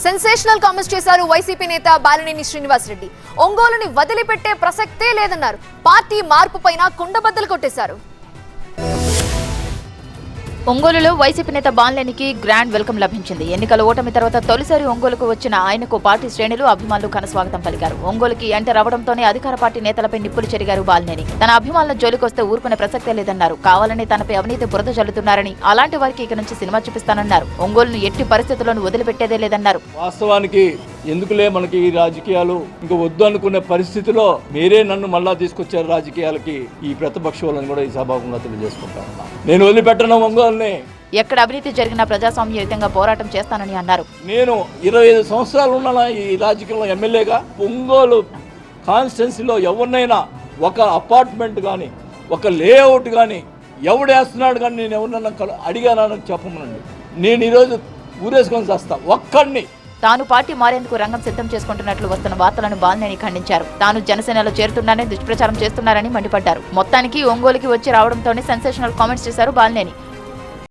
Sensational comments చేశారు YCP నేత బాలినేని శ్రీనివాసరెడ్డి. ఒంగోలుని వదిలిపెట్టే ప్రసక్తే లేదన్నారు. పార్టీ మార్పు పైన కుండబద్దలు కొట్టేశారు. ఒంగోలులో వైసీపీ నేత బాలినేనికి గ్రాండ్ వెల్కమ్ లభించింది. ఎన్నికల ఓటమి తర్వాత తొలిసారి ఒంగోలుకు వచ్చిన ఆయనకు పార్టీ శ్రేణులు అభిమానులు ఘనస్వాగతం పలికారు. ఒంగోలుకి ఎంటర్ అవడంతోనే అధికార పార్టీ నేతలపై నిప్పులు చెరిగారు బాలినేని. తన అభిమానుల జోలికొస్తే ఊరుకునే ప్రసక్తే లేదన్నారు. కావాలని తనపై అవినీతి బురద జల్లుతున్నారని, అలాంటి వారికి ఇక నుంచి సినిమా చూపిస్తానన్నారు. ఒంగోలును ఎట్టి పరిస్థితుల్లోనూ వదిలిపెట్టేదే లేదన్నారు. వాస్తవానికి ఎందుకులే మనకి ఈ రాజకీయాలు ఇంకా వద్దు అనుకునే పరిస్థితిలో మీరే నన్ను మళ్ళా తీసుకొచ్చారు రాజకీయాలకి. ఈ ప్రతిపక్ష వాళ్ళని కూడా ఈ సభాముఖంగా తెలియజేసుకుంటా ఉన్నా. నేను వదిలిపెట్టను ఒంగోలుని. ఎక్కడ అవినీతి జరిగినా ప్రజాస్వామ్యయుతంగా పోరాటం చేస్తానని అన్నారు. నేను 25 సంవత్సరాలు ఉన్నాను ఈ రాజకీయంలో ఎమ్మెల్యేగా. ఒంగోలు కాన్స్టిట్యున్సీలో ఎవరినైనా ఒక అపార్ట్మెంట్ కానీ ఒక లేఅవుట్ కానీ ఎవడేస్తున్నాడు కానీ నేను ఎవరినైనా అడిగానని చెప్పమనండి. నేను ఈరోజు ఊరేసుకొని చేస్తా ఒక్కడిని. తాను పార్టీ మారేందుకు రంగం సిద్ధం చేసుకుంటున్నట్లు వస్తున్న వార్తలను బాలినేని ఖండించారు. తాను జనసేనలో చేరుతున్నానని దుష్ప్రచారం చేస్తున్నారని మండిపడ్డారు. మొత్తానికి ఒంగోలుకి వచ్చి రావడంతోనే సెన్సేషనల్ కామెంట్స్ చేశారు బాలినేని.